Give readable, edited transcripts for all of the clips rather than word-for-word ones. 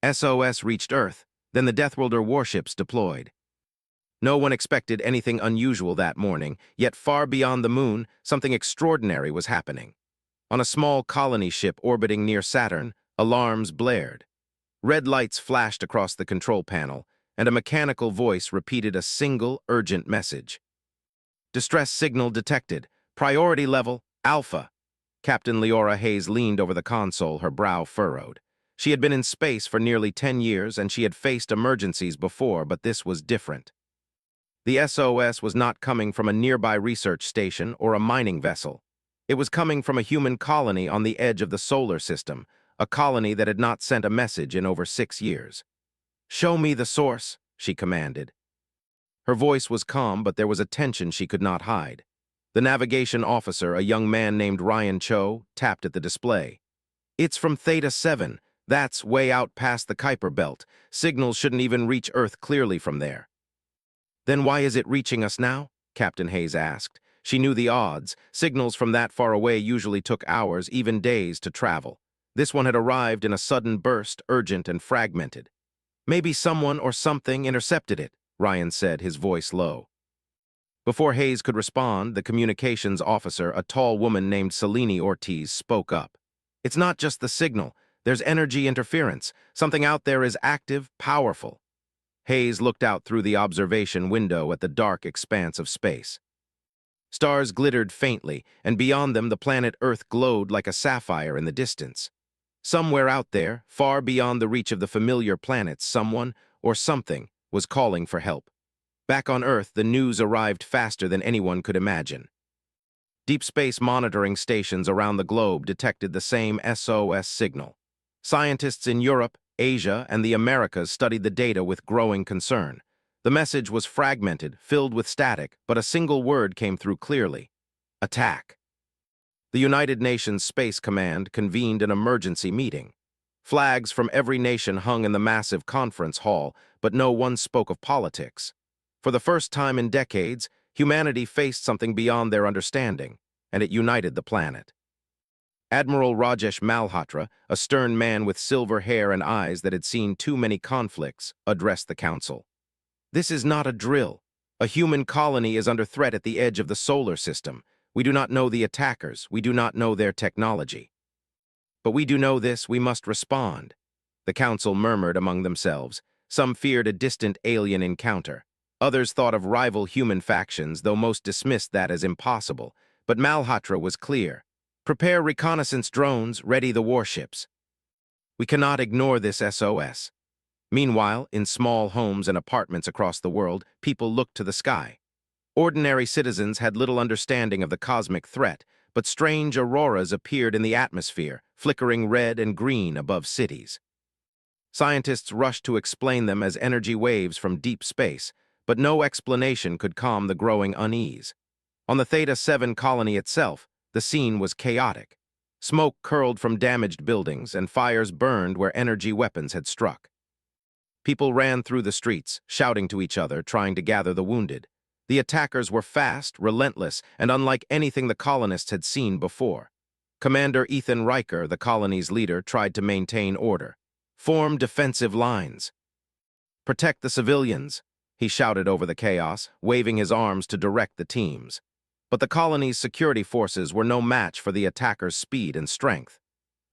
SOS reached Earth, then the Deathworlder Warships deployed. No one expected anything unusual that morning, yet far beyond the moon, something extraordinary was happening. On a small colony ship orbiting near Saturn, alarms blared. Red lights flashed across the control panel, and a mechanical voice repeated a single, urgent message. Distress signal detected. Priority level, Alpha. Captain Leora Hayes leaned over the console, her brow furrowed. She had been in space for nearly 10 years, and she had faced emergencies before, but this was different. The SOS was not coming from a nearby research station or a mining vessel. It was coming from a human colony on the edge of the solar system, a colony that had not sent a message in over 6 years. "Show me the source," she commanded. Her voice was calm, but there was a tension she could not hide. The navigation officer, a young man named Ryan Cho, tapped at the display. "It's from Theta 7. That's way out past the Kuiper Belt. Signals shouldn't even reach Earth clearly from there." "Then why is it reaching us now?" Captain Hayes asked. She knew the odds. Signals from that far away usually took hours, even days, to travel. This one had arrived in a sudden burst, urgent and fragmented. "Maybe someone or something intercepted it," Ryan said, his voice low. Before Hayes could respond, the communications officer, a tall woman named Selene Ortiz, spoke up. "It's not just the signal. There's energy interference. Something out there is active, powerful." Hayes looked out through the observation window at the dark expanse of space. Stars glittered faintly, and beyond them the planet Earth glowed like a sapphire in the distance. Somewhere out there, far beyond the reach of the familiar planets, someone, or something, was calling for help. Back on Earth, the news arrived faster than anyone could imagine. Deep space monitoring stations around the globe detected the same SOS signal. Scientists in Europe, Asia, and the Americas studied the data with growing concern. The message was fragmented, filled with static, but a single word came through clearly: attack. The United Nations Space Command convened an emergency meeting. Flags from every nation hung in the massive conference hall, but no one spoke of politics. For the first time in decades, humanity faced something beyond their understanding, and it united the planet. Admiral Rajesh Malhotra, a stern man with silver hair and eyes that had seen too many conflicts, addressed the council. "This is not a drill. A human colony is under threat at the edge of the solar system. We do not know the attackers. We do not know their technology. But we do know this: we must respond." The council murmured among themselves. Some feared a distant alien encounter. Others thought of rival human factions, though most dismissed that as impossible. But Malhotra was clear. "Prepare reconnaissance drones, ready the warships. We cannot ignore this SOS." Meanwhile, in small homes and apartments across the world, people looked to the sky. Ordinary citizens had little understanding of the cosmic threat, but strange auroras appeared in the atmosphere, flickering red and green above cities. Scientists rushed to explain them as energy waves from deep space, but no explanation could calm the growing unease. On the Theta 7 colony itself, the scene was chaotic. Smoke curled from damaged buildings, and fires burned where energy weapons had struck. People ran through the streets, shouting to each other, trying to gather the wounded. The attackers were fast, relentless, and unlike anything the colonists had seen before. Commander Ethan Riker, the colony's leader, tried to maintain order. "Form defensive lines. Protect the civilians," he shouted over the chaos, waving his arms to direct the teams. But the colony's security forces were no match for the attackers' speed and strength.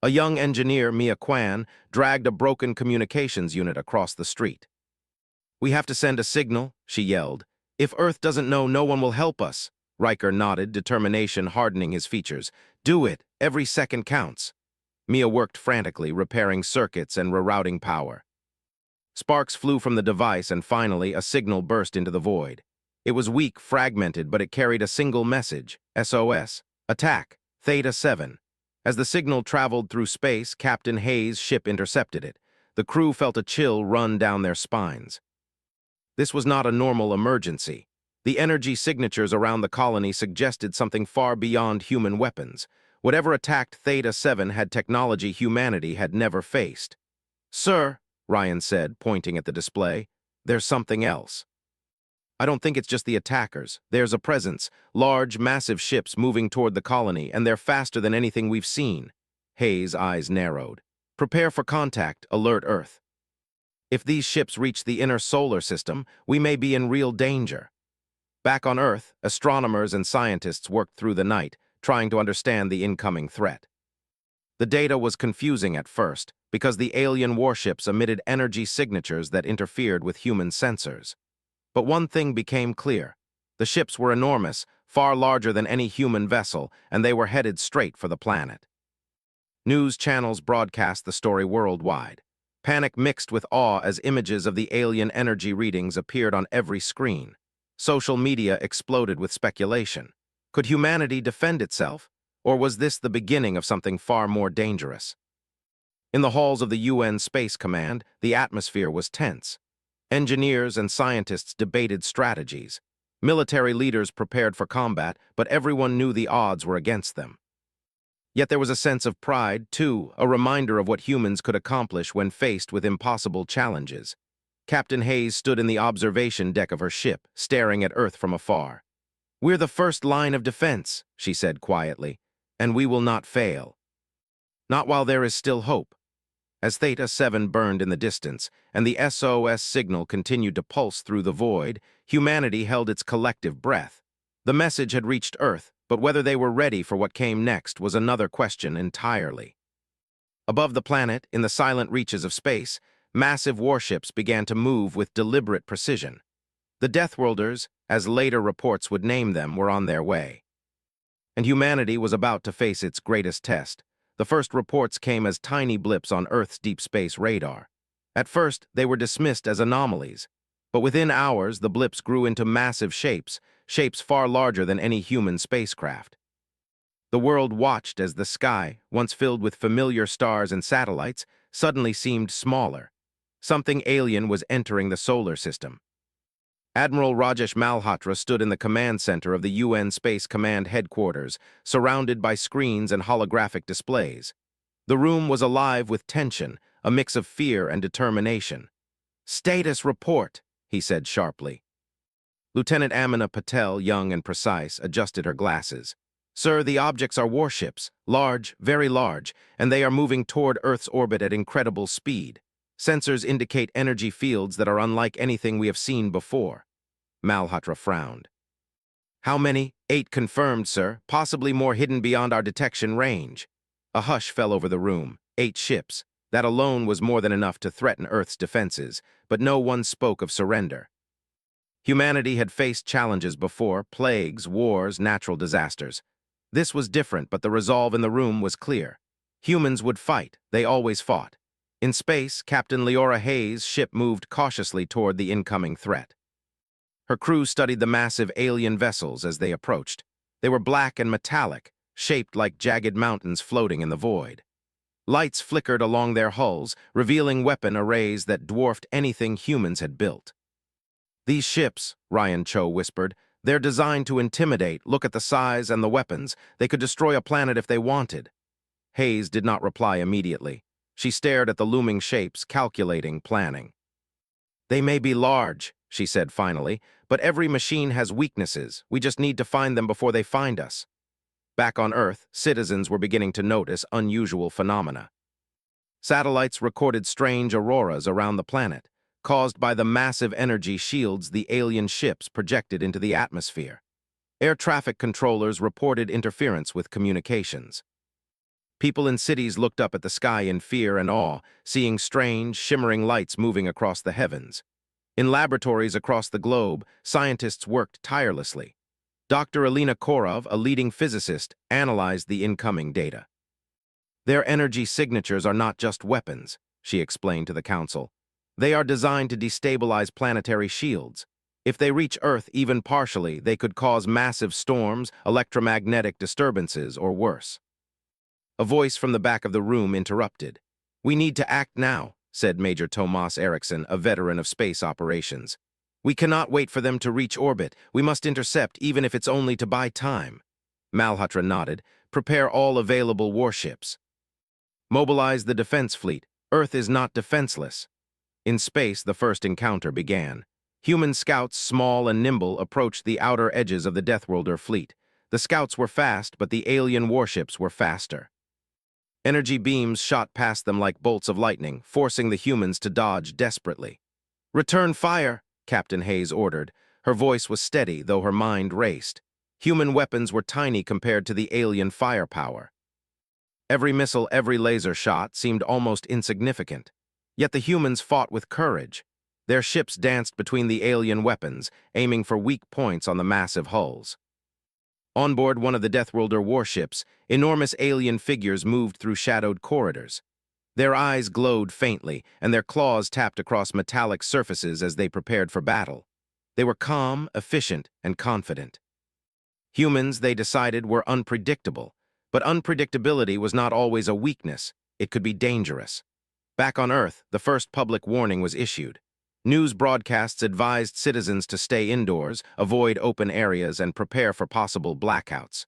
A young engineer, Mia Kwan, dragged a broken communications unit across the street. "We have to send a signal," she yelled. "If Earth doesn't know, no one will help us." Riker nodded, determination hardening his features. "Do it. Every second counts." Mia worked frantically, repairing circuits and rerouting power. Sparks flew from the device, and finally, a signal burst into the void. It was weak, fragmented, but it carried a single message: SOS. Attack. Theta 7. As the signal traveled through space, Captain Hayes' ship intercepted it. The crew felt a chill run down their spines. This was not a normal emergency. The energy signatures around the colony suggested something far beyond human weapons. Whatever attacked Theta 7 had technology humanity had never faced. "Sir," Ryan said, pointing at the display, "there's something else. I don't think it's just the attackers. There's a presence, large, massive ships moving toward the colony, and they're faster than anything we've seen." Hayes' eyes narrowed. "Prepare for contact, alert Earth." If these ships reach the inner solar system, we may be in real danger. Back on Earth, astronomers and scientists worked through the night, trying to understand the incoming threat. The data was confusing at first, because the alien warships emitted energy signatures that interfered with human sensors. But one thing became clear. The ships were enormous, far larger than any human vessel, and they were headed straight for the planet. News channels broadcast the story worldwide. Panic mixed with awe as images of the alien energy readings appeared on every screen. Social media exploded with speculation. Could humanity defend itself? Or was this the beginning of something far more dangerous? In the halls of the UN Space Command, the atmosphere was tense. Engineers and scientists debated strategies. Military leaders prepared for combat, but everyone knew the odds were against them. Yet there was a sense of pride, too, a reminder of what humans could accomplish when faced with impossible challenges. Captain Hayes stood in the observation deck of her ship, staring at Earth from afar. "We're the first line of defense," she said quietly, "and we will not fail. Not while there is still hope." As Theta 7 burned in the distance, and the SOS signal continued to pulse through the void, humanity held its collective breath. The message had reached Earth, but whether they were ready for what came next was another question entirely. Above the planet, in the silent reaches of space, massive warships began to move with deliberate precision. The Deathworlders, as later reports would name them, were on their way. And humanity was about to face its greatest test. The first reports came as tiny blips on Earth's deep space radar. At first, they were dismissed as anomalies, but within hours the blips grew into massive shapes far larger than any human spacecraft. The world watched as the sky, once filled with familiar stars and satellites, suddenly seemed smaller. Something alien was entering the solar system. Admiral Rajesh Malhotra stood in the command center of the UN Space Command headquarters, surrounded by screens and holographic displays. The room was alive with tension, a mix of fear and determination. "Status report," he said sharply. Lieutenant Amina Patel, young and precise, adjusted her glasses. "Sir, the objects are warships, large, very large, and they are moving toward Earth's orbit at incredible speed. Sensors indicate energy fields that are unlike anything we have seen before." Malhotra frowned. "How many?" "8 confirmed, sir, possibly more hidden beyond our detection range." A hush fell over the room. 8 ships. That alone was more than enough to threaten Earth's defenses, but no one spoke of surrender. Humanity had faced challenges before: plagues, wars, natural disasters. This was different, but the resolve in the room was clear. Humans would fight. They always fought. In space, Captain Leora Hayes' ship moved cautiously toward the incoming threat. Her crew studied the massive alien vessels as they approached. They were black and metallic, shaped like jagged mountains floating in the void. Lights flickered along their hulls, revealing weapon arrays that dwarfed anything humans had built. "These ships," Ryan Cho whispered, "they're designed to intimidate. Look at the size and the weapons. They could destroy a planet if they wanted." Hayes did not reply immediately. She stared at the looming shapes, calculating, planning. "They may be large," she said finally, "but every machine has weaknesses. We just need to find them before they find us." Back on Earth, citizens were beginning to notice unusual phenomena. Satellites recorded strange auroras around the planet, caused by the massive energy shields the alien ships projected into the atmosphere. Air traffic controllers reported interference with communications. People in cities looked up at the sky in fear and awe, seeing strange, shimmering lights moving across the heavens. In laboratories across the globe, scientists worked tirelessly. Dr. Alina Korov, a leading physicist, analyzed the incoming data. "Their energy signatures are not just weapons," she explained to the council. "They are designed to destabilize planetary shields. If they reach Earth even partially, they could cause massive storms, electromagnetic disturbances, or worse." A voice from the back of the room interrupted. "We need to act now," said Major Tomas Eriksson, a veteran of space operations. "We cannot wait for them to reach orbit. We must intercept, even if it's only to buy time." Malhotra nodded. "Prepare all available warships. Mobilize the defense fleet. Earth is not defenseless." In space, the first encounter began. Human scouts, small and nimble, approached the outer edges of the Deathworlder fleet. The scouts were fast, but the alien warships were faster. Energy beams shot past them like bolts of lightning, forcing the humans to dodge desperately. "Return fire," Captain Hayes ordered. Her voice was steady, though her mind raced. Human weapons were tiny compared to the alien firepower. Every missile, every laser shot seemed almost insignificant. Yet the humans fought with courage. Their ships danced between the alien weapons, aiming for weak points on the massive hulls. On board one of the Deathworlder warships, enormous alien figures moved through shadowed corridors. Their eyes glowed faintly, and their claws tapped across metallic surfaces as they prepared for battle. They were calm, efficient, and confident. Humans, they decided, were unpredictable, but unpredictability was not always a weakness. It could be dangerous. Back on Earth, the first public warning was issued. News broadcasts advised citizens to stay indoors, avoid open areas, and prepare for possible blackouts.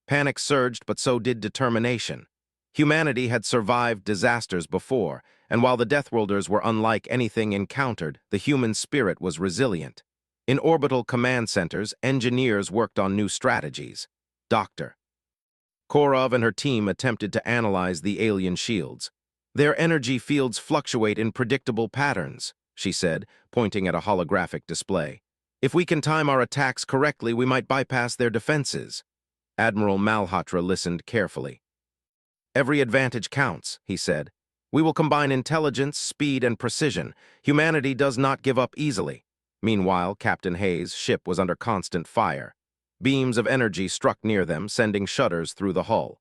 Panic surged, but so did determination. Humanity had survived disasters before, and while the Deathworlders were unlike anything encountered, the human spirit was resilient. In orbital command centers, engineers worked on new strategies. Dr. Korov and her team attempted to analyze the alien shields. "Their energy fields fluctuate in predictable patterns," she said, pointing at a holographic display. "If we can time our attacks correctly, we might bypass their defenses." Admiral Malhotra listened carefully. "Every advantage counts," he said. "We will combine intelligence, speed, and precision. Humanity does not give up easily." Meanwhile, Captain Hayes' ship was under constant fire. Beams of energy struck near them, sending shudders through the hull.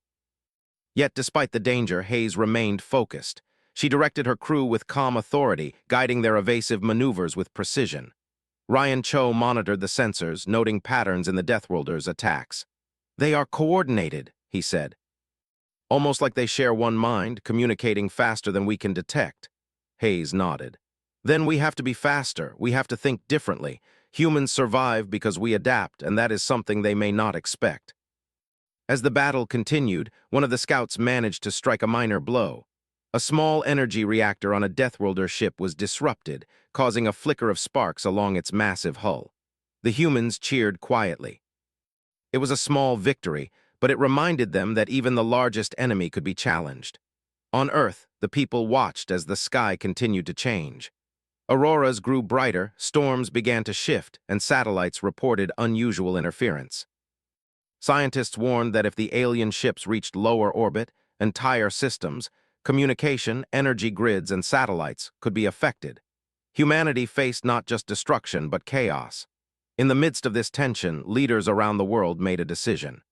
Yet, despite the danger, Hayes remained focused. She directed her crew with calm authority, guiding their evasive maneuvers with precision. Ryan Cho monitored the sensors, noting patterns in the Deathworlders' attacks. "They are coordinated," he said. "Almost like they share one mind, communicating faster than we can detect." Hayes nodded. "Then we have to be faster. We have to think differently. Humans survive because we adapt, and that is something they may not expect." As the battle continued, one of the scouts managed to strike a minor blow. A small energy reactor on a Deathworlder ship was disrupted, causing a flicker of sparks along its massive hull. The humans cheered quietly. It was a small victory, but it reminded them that even the largest enemy could be challenged. On Earth, the people watched as the sky continued to change. Auroras grew brighter, storms began to shift, and satellites reported unusual interference. Scientists warned that if the alien ships reached lower orbit, entire systems, communication, energy grids, and satellites could be affected. Humanity faced not just destruction, but chaos. In the midst of this tension, leaders around the world made a decision.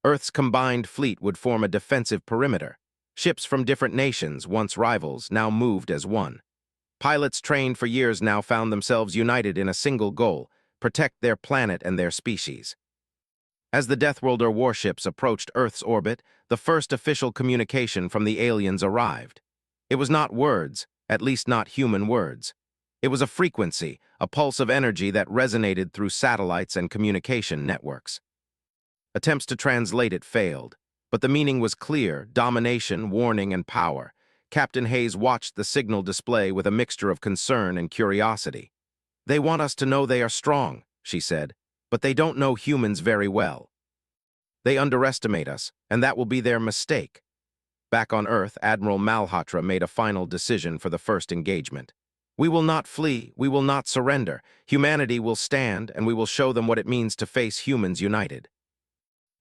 Earth's combined fleet would form a defensive perimeter. Ships from different nations, once rivals, now moved as one. Pilots trained for years now found themselves united in a single goal: protect their planet and their species. As the Deathworlder warships approached Earth's orbit, the first official communication from the aliens arrived. It was not words, at least not human words. It was a frequency, a pulse of energy that resonated through satellites and communication networks. Attempts to translate it failed, but the meaning was clear: domination, warning, and power. Captain Hayes watched the signal display with a mixture of concern and curiosity. "They want us to know they are strong," she said, "but they don't know humans very well. They underestimate us, and that will be their mistake." Back on Earth, Admiral Malhotra made a final decision for the first engagement. "We will not flee, we will not surrender. Humanity will stand, and we will show them what it means to face humans united."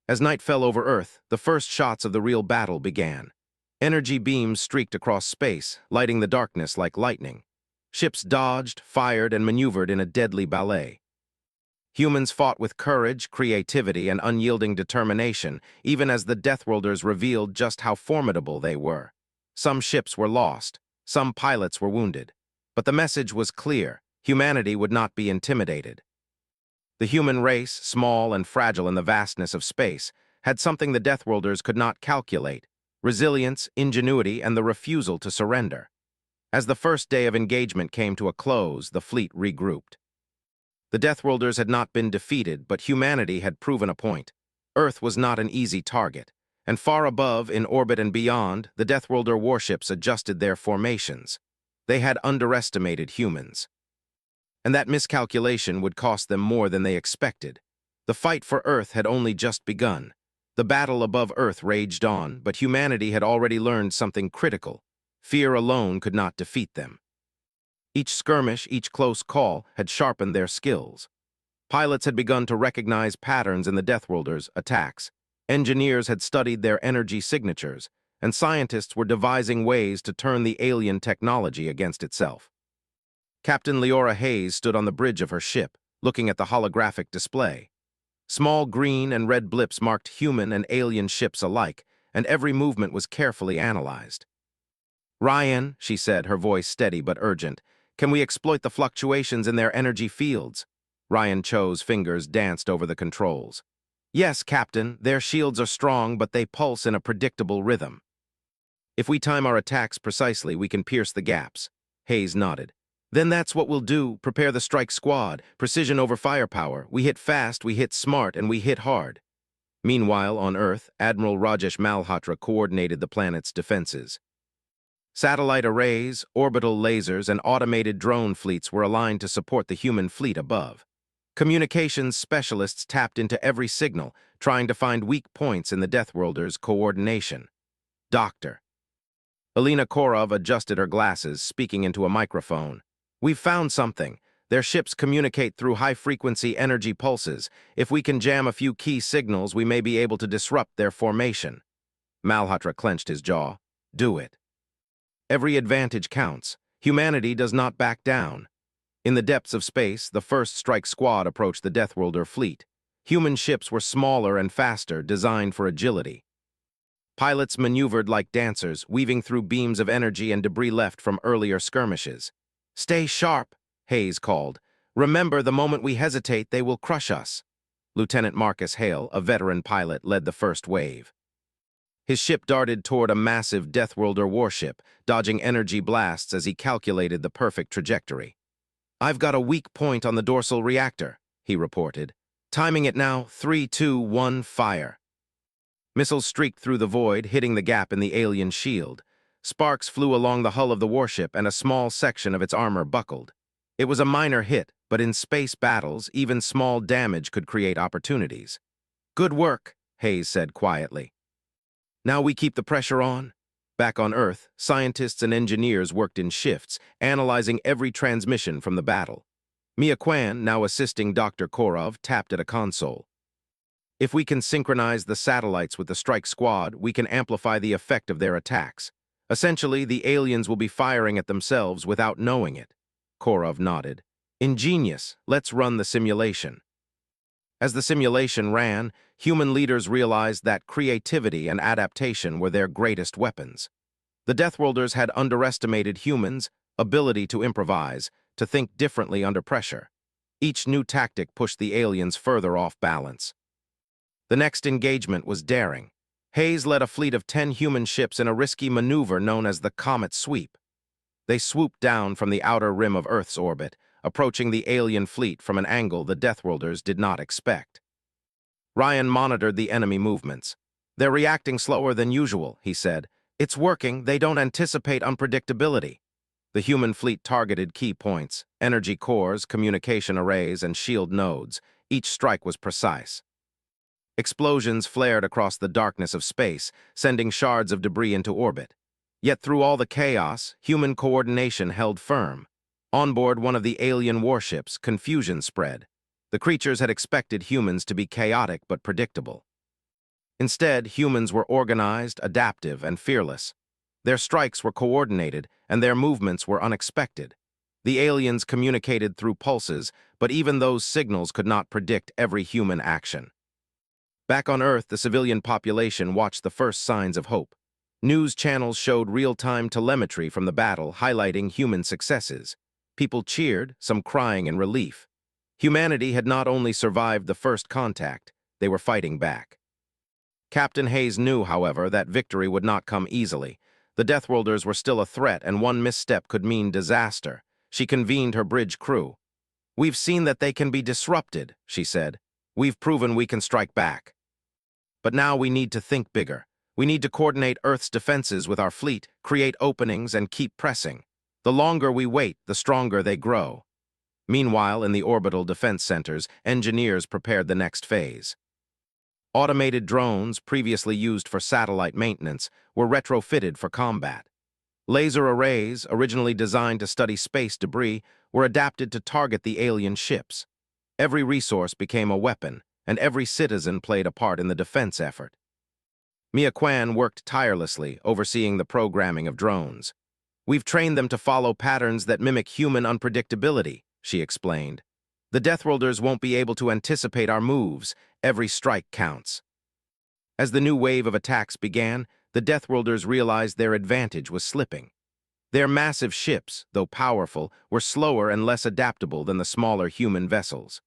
As night fell over Earth, the first shots of the real battle began. Energy beams streaked across space, lighting the darkness like lightning. Ships dodged, fired, and maneuvered in a deadly ballet. Humans fought with courage, creativity, and unyielding determination, even as the Deathworlders revealed just how formidable they were. Some ships were lost, some pilots were wounded. But the message was clear: humanity would not be intimidated. The human race, small and fragile in the vastness of space, had something the Deathworlders could not calculate: resilience, ingenuity, and the refusal to surrender. As the first day of engagement came to a close, the fleet regrouped. The Deathworlders had not been defeated, but humanity had proven a point. Earth was not an easy target, and far above, in orbit and beyond, the Deathworlder warships adjusted their formations. They had underestimated humans. And that miscalculation would cost them more than they expected. The fight for Earth had only just begun. The battle above Earth raged on, but humanity had already learned something critical. Fear alone could not defeat them. Each skirmish, each close call, had sharpened their skills. Pilots had begun to recognize patterns in the Deathworlders' attacks. Engineers had studied their energy signatures, and scientists were devising ways to turn the alien technology against itself. Captain Leora Hayes stood on the bridge of her ship, looking at the holographic display. Small green and red blips marked human and alien ships alike, and every movement was carefully analyzed. "Ryan," she said, her voice steady but urgent, "can we exploit the fluctuations in their energy fields?" Ryan Cho's fingers danced over the controls. "Yes, Captain, their shields are strong, but they pulse in a predictable rhythm. If we time our attacks precisely, we can pierce the gaps." Hayes nodded. "Then that's what we'll do, prepare the strike squad, precision over firepower. We hit fast, we hit smart, and we hit hard." Meanwhile, on Earth, Admiral Rajesh Malhotra coordinated the planet's defenses. Satellite arrays, orbital lasers, and automated drone fleets were aligned to support the human fleet above. Communications specialists tapped into every signal, trying to find weak points in the Deathworlders' coordination. "Doctor." Alina Korov adjusted her glasses, speaking into a microphone. "We've found something. Their ships communicate through high-frequency energy pulses. If we can jam a few key signals, we may be able to disrupt their formation." Malhotra clenched his jaw. "Do it." Every advantage counts. Humanity does not back down. In the depths of space, the first strike squad approached the Deathworlder fleet. Human ships were smaller and faster, designed for agility. Pilots maneuvered like dancers, weaving through beams of energy and debris left from earlier skirmishes. "Stay sharp," Hayes called. "Remember, the moment we hesitate, they will crush us." Lieutenant Marcus Hale, a veteran pilot, led the first wave. His ship darted toward a massive Deathworlder warship, dodging energy blasts as he calculated the perfect trajectory. "I've got a weak point on the dorsal reactor," he reported. "Timing it now, 3, 2, 1, fire." Missiles streaked through the void, hitting the gap in the alien shield. Sparks flew along the hull of the warship, and a small section of its armor buckled. It was a minor hit, but in space battles, even small damage could create opportunities. "Good work," Hayes said quietly. "Now we keep the pressure on." Back on Earth, scientists and engineers worked in shifts, analyzing every transmission from the battle. Mia Kwan, now assisting Dr. Korov, tapped at a console. "If we can synchronize the satellites with the strike squad, we can amplify the effect of their attacks. Essentially, the aliens will be firing at themselves without knowing it." Korov nodded. "Ingenious. Let's run the simulation." As the simulation ran, human leaders realized that creativity and adaptation were their greatest weapons. The Deathworlders had underestimated humans' ability to improvise, to think differently under pressure. Each new tactic pushed the aliens further off balance. The next engagement was daring. Hayes led a fleet of 10 human ships in a risky maneuver known as the Comet Sweep. They swooped down from the outer rim of Earth's orbit, approaching the alien fleet from an angle the Deathworlders did not expect. Ryan monitored the enemy movements. "They're reacting slower than usual," he said. "It's working, they don't anticipate unpredictability." The human fleet targeted key points: energy cores, communication arrays, and shield nodes. Each strike was precise. Explosions flared across the darkness of space, sending shards of debris into orbit. Yet through all the chaos, human coordination held firm. On board one of the alien warships, confusion spread. The creatures had expected humans to be chaotic but predictable. Instead, humans were organized, adaptive, and fearless. Their strikes were coordinated, and their movements were unexpected. The aliens communicated through pulses, but even those signals could not predict every human action. Back on Earth, the civilian population watched the first signs of hope. News channels showed real-time telemetry from the battle, highlighting human successes. People cheered, some crying in relief. Humanity had not only survived the first contact, they were fighting back. Captain Hayes knew, however, that victory would not come easily. The Deathworlders were still a threat, and one misstep could mean disaster. She convened her bridge crew. "We've seen that they can be disrupted," she said. "We've proven we can strike back. But now we need to think bigger. We need to coordinate Earth's defenses with our fleet, create openings, and keep pressing. The longer we wait, the stronger they grow." Meanwhile, in the orbital defense centers, engineers prepared the next phase. Automated drones, previously used for satellite maintenance, were retrofitted for combat. Laser arrays, originally designed to study space debris, were adapted to target the alien ships. Every resource became a weapon, and every citizen played a part in the defense effort. Mia Quan worked tirelessly, overseeing the programming of drones. "We've trained them to follow patterns that mimic human unpredictability," she explained. "The Deathworlders won't be able to anticipate our moves. Every strike counts." As the new wave of attacks began, the Deathworlders realized their advantage was slipping. Their massive ships, though powerful, were slower and less adaptable than the smaller human vessels.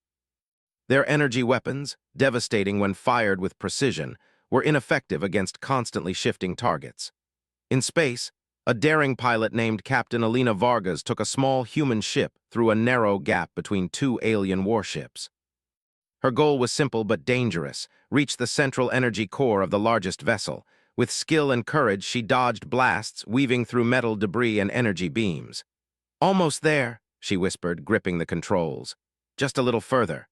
Their energy weapons, devastating when fired with precision, were ineffective against constantly shifting targets. In space, a daring pilot named Captain Alina Vargas took a small human ship through a narrow gap between two alien warships. Her goal was simple but dangerous: reach the central energy core of the largest vessel. With skill and courage, she dodged blasts, weaving through metal debris and energy beams. "Almost there," she whispered, gripping the controls. "Just a little further."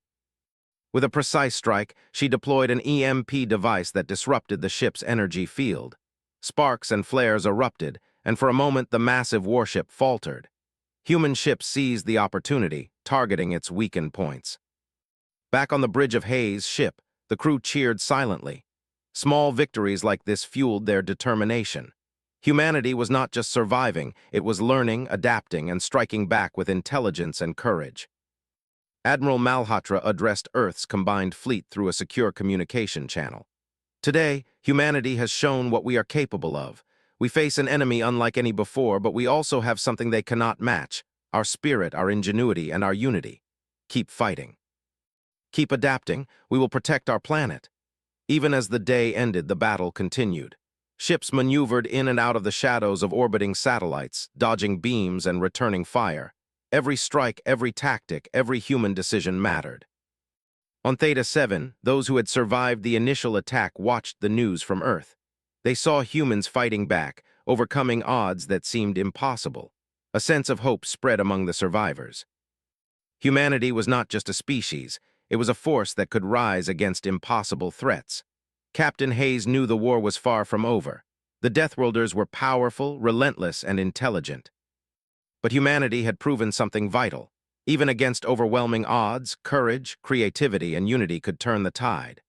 With a precise strike, she deployed an EMP device that disrupted the ship's energy field. Sparks and flares erupted, and for a moment the massive warship faltered. Human ships seized the opportunity, targeting its weakened points. Back on the bridge of Hayes' ship, the crew cheered silently. Small victories like this fueled their determination. Humanity was not just surviving, it was learning, adapting, and striking back with intelligence and courage. Admiral Malhotra addressed Earth's combined fleet through a secure communication channel. "Today, humanity has shown what we are capable of. We face an enemy unlike any before, but we also have something they cannot match: our spirit, our ingenuity, and our unity. Keep fighting. Keep adapting. We will protect our planet." Even as the day ended, the battle continued. Ships maneuvered in and out of the shadows of orbiting satellites, dodging beams and returning fire. Every strike, every tactic, every human decision mattered. On Theta 7, those who had survived the initial attack watched the news from Earth. They saw humans fighting back, overcoming odds that seemed impossible. A sense of hope spread among the survivors. Humanity was not just a species, it was a force that could rise against impossible threats. Captain Hayes knew the war was far from over. The Deathworlders were powerful, relentless, and intelligent. But humanity had proven something vital. Even against overwhelming odds, courage, creativity, and unity could turn the tide.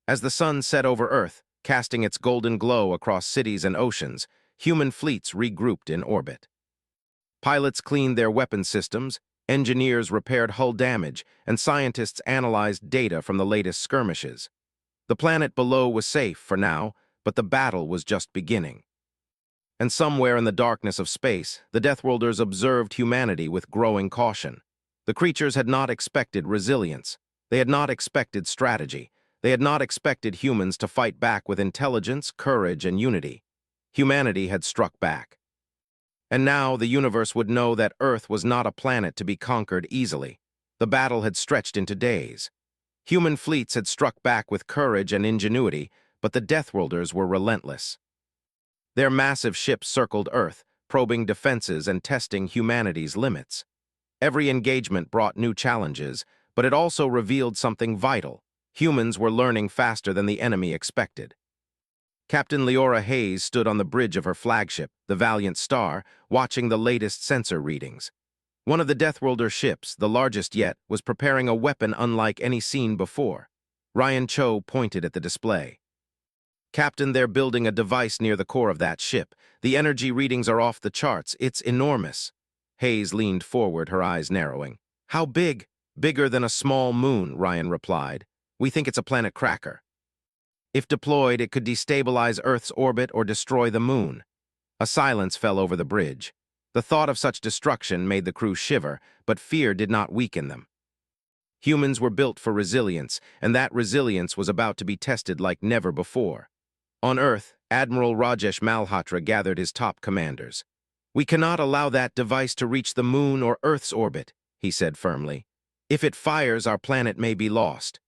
As the sun set over Earth, casting its golden glow across cities and oceans, human fleets regrouped in orbit. Pilots cleaned their weapon systems, engineers repaired hull damage, and scientists analyzed data from the latest skirmishes. The planet below was safe for now, but the battle was just beginning. And somewhere in the darkness of space, the Deathworlders observed humanity with growing caution. The creatures had not expected resilience. They had not expected strategy. They had not expected humans to fight back with intelligence, courage, and unity. Humanity had struck back. And now the universe would know that Earth was not a planet to be conquered easily. The battle had stretched into days. Human fleets had struck back with courage and ingenuity, but the Deathworlders were relentless. Their massive ships circled Earth, probing defenses and testing humanity's limits. Every engagement brought new challenges, but it also revealed something vital. Humans were learning faster than the enemy expected. Captain Leora Hayes stood on the bridge of her flagship, the Valiant Star, watching the latest sensor readings. One of the Deathworlder ships, the largest yet, was preparing a weapon unlike any seen before. Ryan Cho pointed at the display. "Captain, they're building a device near the core of that ship. The energy readings are off the charts. It's enormous." Hayes leaned forward, her eyes narrowing. "How big?" "Bigger than a small moon," Ryan replied. "We think it's a planet cracker. If deployed, it could destabilize Earth's orbit or destroy the moon." A silence fell over the bridge. The thought of such destruction made the crew shiver, but fear did not weaken them. Humans were built for resilience, and that resilience was about to be tested like never before. On Earth, Admiral Rajesh Malhotra gathered his top commanders. "We cannot allow that device to reach the moon or Earth's orbit," he said firmly. "If it fires, our planet may be lost.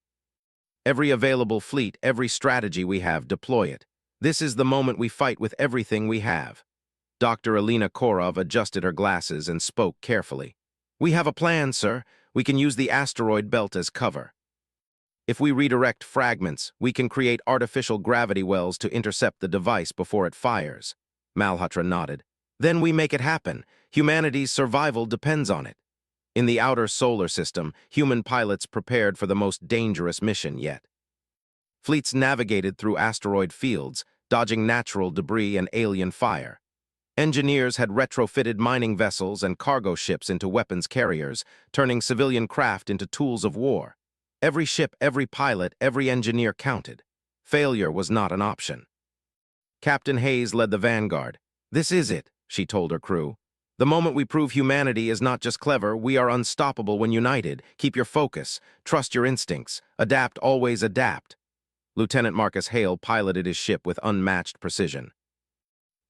Every available fleet, every strategy we have, deploy it. This is the moment we fight with everything we have." Dr. Alina Korov adjusted her glasses and spoke carefully. "We have a plan, sir. We can use the asteroid belt as cover." If we redirect fragments, we can create artificial gravity wells to intercept the device before it fires. Malhotra nodded. Then we make it happen. Humanity's survival depends on it. In the outer solar system, human pilots prepared for the most dangerous mission yet. Fleets navigated through asteroid fields, dodging natural debris and alien fire. Engineers had retrofitted mining vessels and cargo ships into weapons carriers, turning civilian craft into tools of war. Every ship, every pilot, every engineer counted. Failure was not an option. Captain Hayes led the vanguard. "This is it," she told her crew. "The moment we prove humanity is not just clever, we are unstoppable when united. Keep your focus. Trust your instincts. Adapt, always adapt." Lieutenant Marcus Hale piloted his ship with unmatched precision.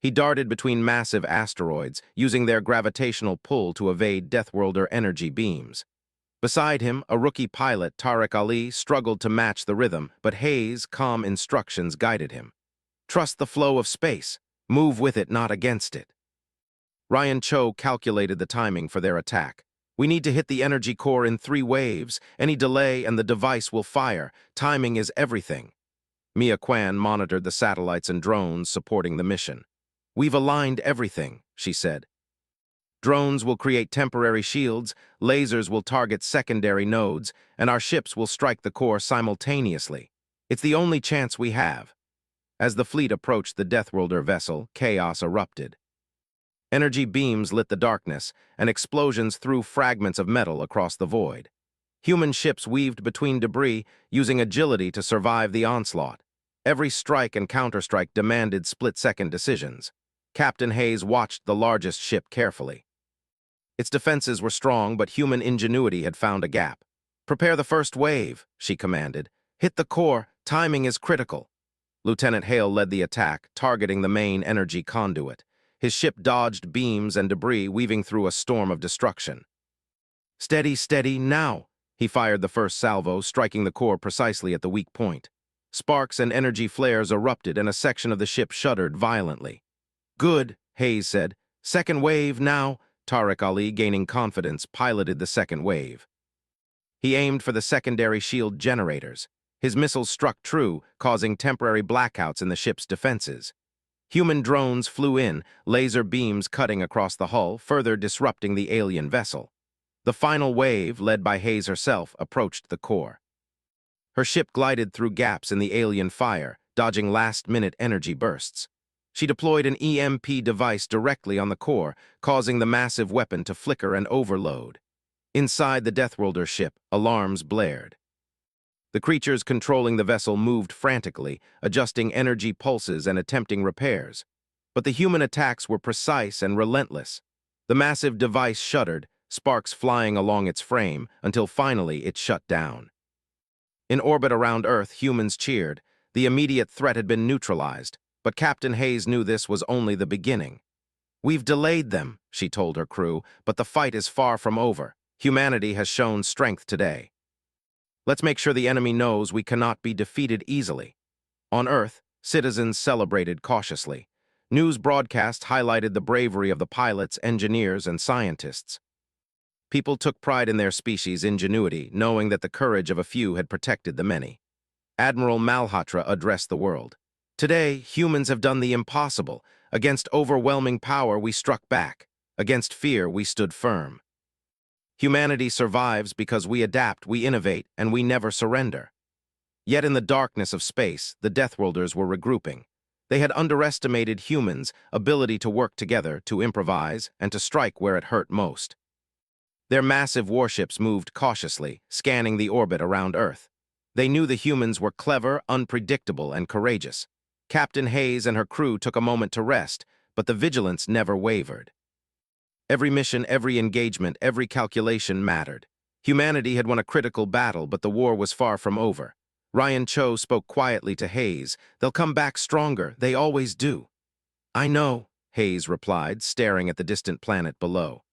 He darted between massive asteroids, using their gravitational pull to evade Deathworlder energy beams. Beside him, a rookie pilot, Tariq Ali, struggled to match the rhythm, but Hayes' calm instructions guided him. "Trust the flow of space. Move with it, not against it." Ryan Cho calculated the timing for their attack. "We need to hit the energy core in 3 waves. Any delay and the device will fire. Timing is everything." Mia Kwan monitored the satellites and drones supporting the mission. "We've aligned everything," she said. "Drones will create temporary shields, lasers will target secondary nodes, and our ships will strike the core simultaneously. It's the only chance we have." As the fleet approached the Deathworlder vessel, chaos erupted. Energy beams lit the darkness, and explosions threw fragments of metal across the void. Human ships weaved between debris, using agility to survive the onslaught. Every strike and counterstrike demanded split-second decisions. Captain Hayes watched the largest ship carefully. Its defenses were strong, but human ingenuity had found a gap. "Prepare the first wave," she commanded. "Hit the core. Timing is critical." Lieutenant Hale led the attack, targeting the main energy conduit. His ship dodged beams and debris, weaving through a storm of destruction. "Steady, steady, now!" He fired the first salvo, striking the core precisely at the weak point. Sparks and energy flares erupted, and a section of the ship shuddered violently. "Good," Hayes said. "Second wave, now." Tariq Ali, gaining confidence, piloted the second wave. He aimed for the secondary shield generators. His missiles struck true, causing temporary blackouts in the ship's defenses. Human drones flew in, laser beams cutting across the hull, further disrupting the alien vessel. The final wave, led by Hayes herself, approached the core. Her ship glided through gaps in the alien fire, dodging last-minute energy bursts. She deployed an EMP device directly on the core, causing the massive weapon to flicker and overload. Inside the Deathworlder ship, alarms blared. The creatures controlling the vessel moved frantically, adjusting energy pulses and attempting repairs. But the human attacks were precise and relentless. The massive device shuddered, sparks flying along its frame, until finally it shut down. In orbit around Earth, humans cheered. The immediate threat had been neutralized, but Captain Hayes knew this was only the beginning. "We've delayed them," she told her crew, "but the fight is far from over. Humanity has shown strength today. Let's make sure the enemy knows we cannot be defeated easily." On Earth, citizens celebrated cautiously. News broadcasts highlighted the bravery of the pilots, engineers, and scientists. People took pride in their species' ingenuity, knowing that the courage of a few had protected the many. Admiral Malhotra addressed the world. "Today, humans have done the impossible. Against overwhelming power, we struck back. Against fear, we stood firm. Humanity survives because we adapt, we innovate, and we never surrender." Yet in the darkness of space, the Deathworlders were regrouping. They had underestimated humans' ability to work together, to improvise, and to strike where it hurt most. Their massive warships moved cautiously, scanning the orbit around Earth. They knew the humans were clever, unpredictable, and courageous. Captain Hayes and her crew took a moment to rest, but the vigilance never wavered. Every mission, every engagement, every calculation mattered. Humanity had won a critical battle, but the war was far from over. Ryan Cho spoke quietly to Hayes. "They'll come back stronger. They always do." "I know," Hayes replied, staring at the distant planet below.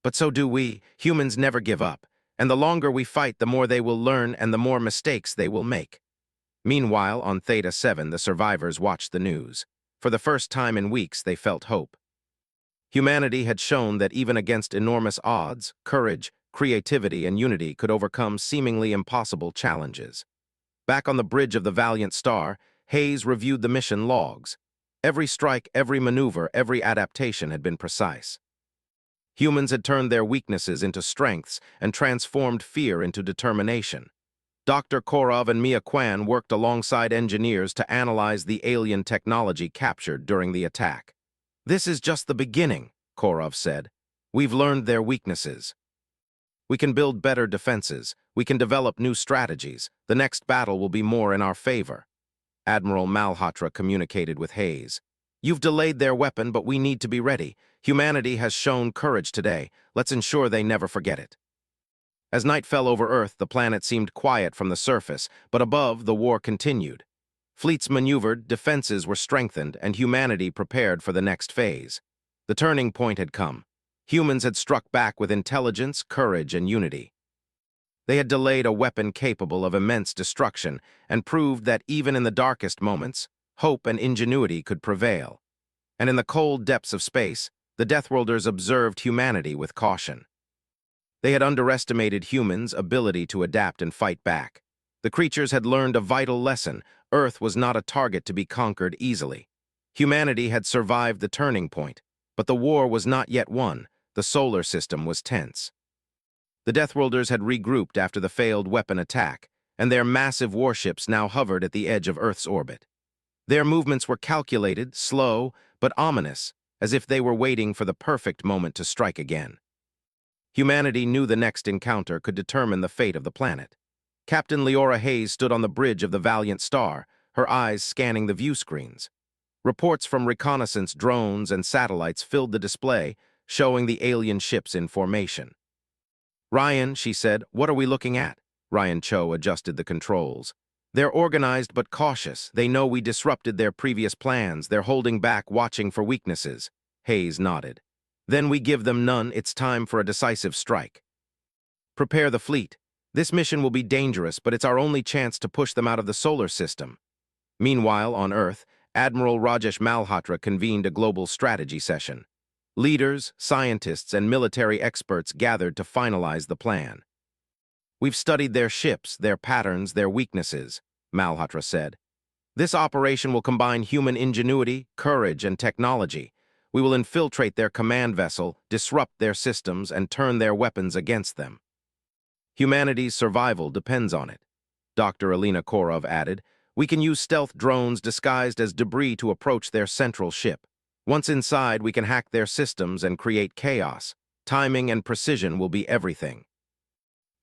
"But so do we. Humans never give up. And the longer we fight, the more they will learn and the more mistakes they will make." Meanwhile, on Theta 7, the survivors watched the news. For the first time in weeks, they felt hope. Humanity had shown that even against enormous odds, courage, creativity, and unity could overcome seemingly impossible challenges. Back on the bridge of the Valiant Star, Hayes reviewed the mission logs. Every strike, every maneuver, every adaptation had been precise. Humans had turned their weaknesses into strengths and transformed fear into determination. Dr. Korov and Mia Kwan worked alongside engineers to analyze the alien technology captured during the attack. "This is just the beginning," Korov said. "We've learned their weaknesses. We can build better defenses. We can develop new strategies. The next battle will be more in our favor." Admiral Malhotra communicated with Hayes. "You've delayed their weapon, but we need to be ready. Humanity has shown courage today. Let's ensure they never forget it." As night fell over Earth, the planet seemed quiet from the surface, but above, the war continued. Fleets maneuvered, defenses were strengthened, and humanity prepared for the next phase. The turning point had come. Humans had struck back with intelligence, courage, and unity. They had delayed a weapon capable of immense destruction and proved that even in the darkest moments, hope and ingenuity could prevail. And in the cold depths of space, the Deathworlders observed humanity with caution. They had underestimated humans' ability to adapt and fight back. The creatures had learned a vital lesson. Earth was not a target to be conquered easily. Humanity had survived the turning point, but the war was not yet won. The solar system was tense. The Deathworlders had regrouped after the failed weapon attack, and their massive warships now hovered at the edge of Earth's orbit. Their movements were calculated, slow, but ominous, as if they were waiting for the perfect moment to strike again. Humanity knew the next encounter could determine the fate of the planet. Captain Leora Hayes stood on the bridge of the Valiant Star, her eyes scanning the view screens. Reports from reconnaissance drones and satellites filled the display, showing the alien ships in formation. "Ryan," she said, "what are we looking at?" Ryan Cho adjusted the controls. "They're organized but cautious. They know we disrupted their previous plans. They're holding back, watching for weaknesses." Hayes nodded. "Then we give them none. It's time for a decisive strike. Prepare the fleet. This mission will be dangerous, but it's our only chance to push them out of the solar system." Meanwhile, on Earth, Admiral Rajesh Malhotra convened a global strategy session. Leaders, scientists, and military experts gathered to finalize the plan. "We've studied their ships, their patterns, their weaknesses," Malhotra said. "This operation will combine human ingenuity, courage, and technology. We will infiltrate their command vessel, disrupt their systems, and turn their weapons against them. Humanity's survival depends on it." Dr. Alina Korov added, "We can use stealth drones disguised as debris to approach their central ship. Once inside, we can hack their systems and create chaos. Timing and precision will be everything."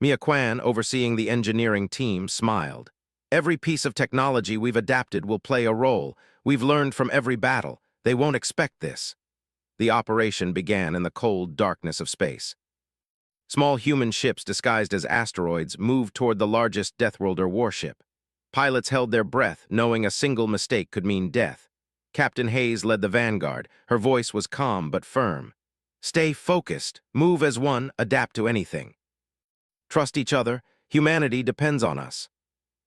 Mia Kwan, overseeing the engineering team, smiled. "Every piece of technology we've adapted will play a role. We've learned from every battle. They won't expect this." The operation began in the cold darkness of space. Small human ships disguised as asteroids moved toward the largest Deathworlder warship. Pilots held their breath, knowing a single mistake could mean death. Captain Hayes led the vanguard. Her voice was calm but firm. "Stay focused, move as one, adapt to anything. Trust each other. Humanity depends on us."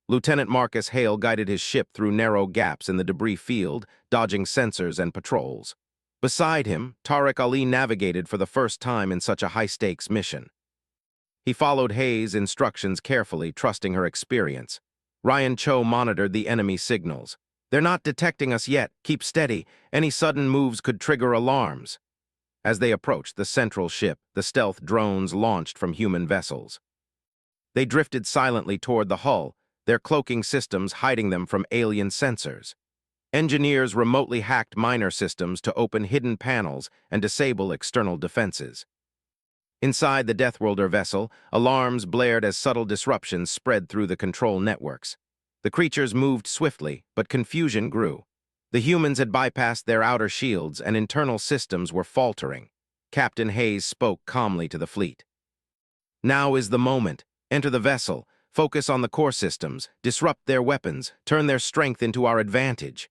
Lieutenant Marcus Hale guided his ship through narrow gaps in the debris field, dodging sensors and patrols. Beside him, Tariq Ali navigated for the first time in such a high-stakes mission. He followed Hayes' instructions carefully, trusting her experience. Ryan Cho monitored the enemy signals. "They're not detecting us yet. Keep steady. Any sudden moves could trigger alarms." As they approached the central ship, the stealth drones launched from human vessels. They drifted silently toward the hull, their cloaking systems hiding them from alien sensors. Engineers remotely hacked minor systems to open hidden panels and disable external defenses. Inside the Deathworlder vessel, alarms blared as subtle disruptions spread through the control networks. The creatures moved swiftly, but confusion grew. The humans had bypassed their outer shields, and internal systems were faltering. Captain Hayes spoke calmly to the fleet. "Now is the moment. Enter the vessel. Focus on the core systems. Disrupt their weapons. Turn their strength into our advantage."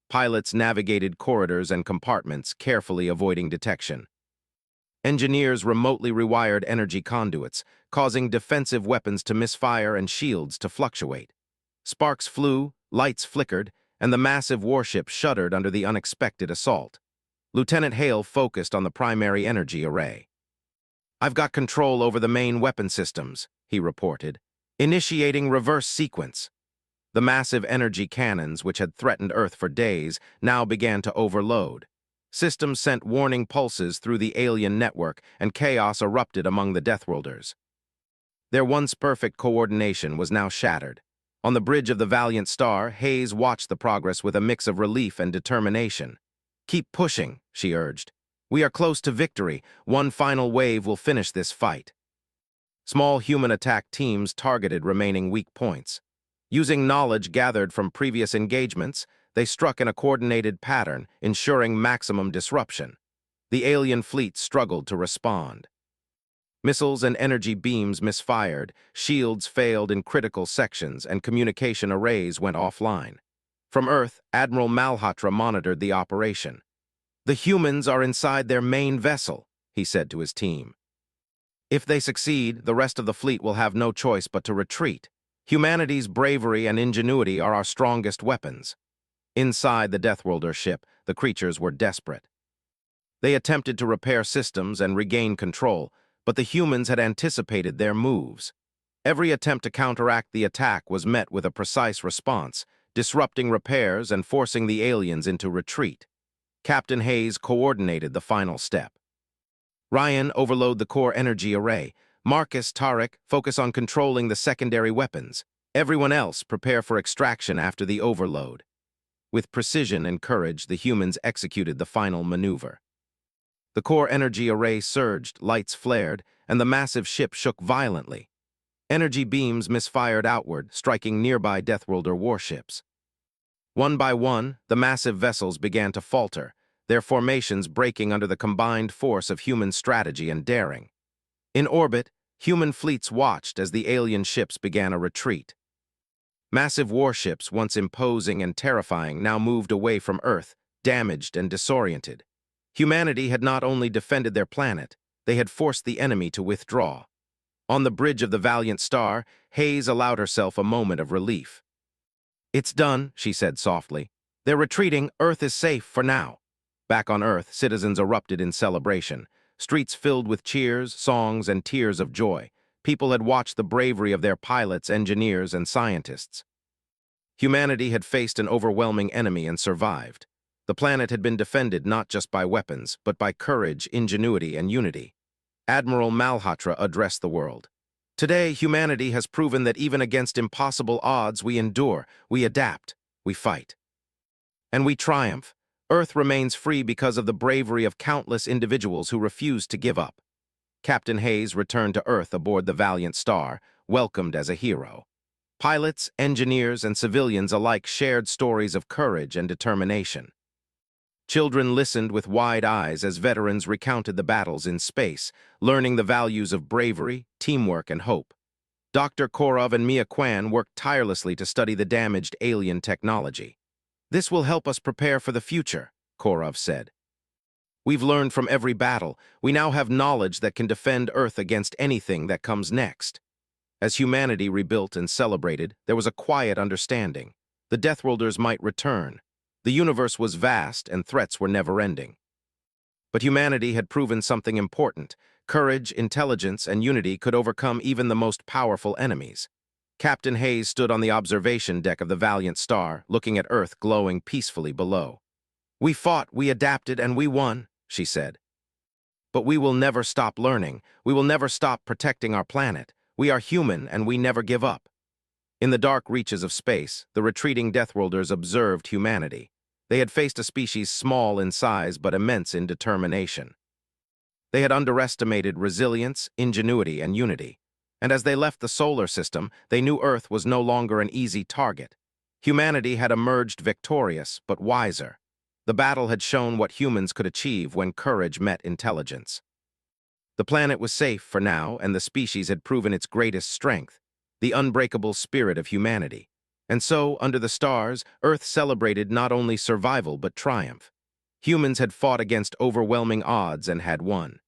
Pilots navigated corridors and compartments, carefully avoiding detection. Engineers remotely rewired energy conduits, causing defensive weapons to misfire and shields to fluctuate. Sparks flew, lights flickered, and the massive warship shuddered under the unexpected assault. Lieutenant Hale focused on the primary energy array. "I've got control over the main weapon systems," he reported, initiating reverse sequence. The massive energy cannons, which had threatened Earth for days, now began to overload. Systems sent warning pulses through the alien network, and chaos erupted among the Deathworlders. Their once perfect coordination was now shattered. On the bridge of the Valiant Star, Hayes watched the progress with a mix of relief and determination. "Keep pushing," she urged. "We are close to victory. One final wave will finish this fight." Small human attack teams targeted remaining weak points. Using knowledge gathered from previous engagements, they struck in a coordinated pattern, ensuring maximum disruption. The alien fleet struggled to respond. Missiles and energy beams misfired, shields failed in critical sections, and communication arrays went offline. From Earth, Admiral Malhotra monitored the operation. "The humans are inside their main vessel," he said to his team. "If they succeed, the rest of the fleet will have no choice but to retreat. Humanity's bravery and ingenuity are our strongest weapons." Inside the Deathworlder ship, the creatures were desperate. They attempted to repair systems and regain control, but the humans had anticipated their moves. Every attempt to counteract the attack was met with a precise response, disrupting repairs and forcing the aliens into retreat. Captain Hayes coordinated the final step. "Ryan, overload the core energy array. Marcus, Tarek, focus on controlling the secondary weapons. Everyone else, prepare for extraction after the overload." With precision and courage, the humans executed the final maneuver. The core energy array surged, lights flared, and the massive ship shook violently. Energy beams misfired outward, striking nearby Deathworlder warships. One by one, the massive vessels began to falter, their formations breaking under the combined force of human strategy and daring. In orbit, human fleets watched as the alien ships began a retreat. Massive warships, once imposing and terrifying, now moved away from Earth, damaged and disoriented. Humanity had not only defended their planet, they had forced the enemy to withdraw. On the bridge of the Valiant Star, Hayes allowed herself a moment of relief. "It's done," she said softly. "They're retreating. Earth is safe for now." Back on Earth, citizens erupted in celebration. Streets filled with cheers, songs, and tears of joy. People had watched the bravery of their pilots, engineers, and scientists. Humanity had faced an overwhelming enemy and survived. The planet had been defended not just by weapons, but by courage, ingenuity, and unity. Admiral Malhotra addressed the world. "Today, humanity has proven that even against impossible odds, we endure, we adapt, we fight. And we triumph. Earth remains free because of the bravery of countless individuals who refused to give up." Captain Hayes returned to Earth aboard the Valiant Star, welcomed as a hero. Pilots, engineers, and civilians alike shared stories of courage and determination. Children listened with wide eyes as veterans recounted the battles in space, learning the values of bravery, teamwork, and hope. Dr. Korov and Mia Kwan worked tirelessly to study the damaged alien technology. "This will help us prepare for the future," Korov said. "We've learned from every battle. We now have knowledge that can defend Earth against anything that comes next." As humanity rebuilt and celebrated, there was a quiet understanding. The Deathworlders might return. The universe was vast, and threats were never-ending. But humanity had proven something important. Courage, intelligence, and unity could overcome even the most powerful enemies. Captain Hayes stood on the observation deck of the Valiant Star, looking at Earth glowing peacefully below. "We fought, we adapted, and we won," she said. "But we will never stop learning. We will never stop protecting our planet. We are human, and we never give up." In the dark reaches of space, the retreating Deathworlders observed humanity. They had faced a species small in size but immense in determination. They had underestimated resilience, ingenuity, and unity. And as they left the solar system, they knew Earth was no longer an easy target. Humanity had emerged victorious, but wiser. The battle had shown what humans could achieve when courage met intelligence. The planet was safe for now, and the species had proven its greatest strength, the unbreakable spirit of humanity. And so, under the stars, Earth celebrated not only survival but triumph. Humans had fought against overwhelming odds and had won.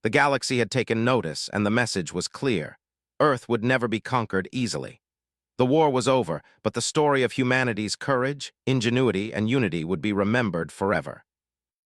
The galaxy had taken notice, and the message was clear. Earth would never be conquered easily. The war was over, but the story of humanity's courage, ingenuity, and unity would be remembered forever.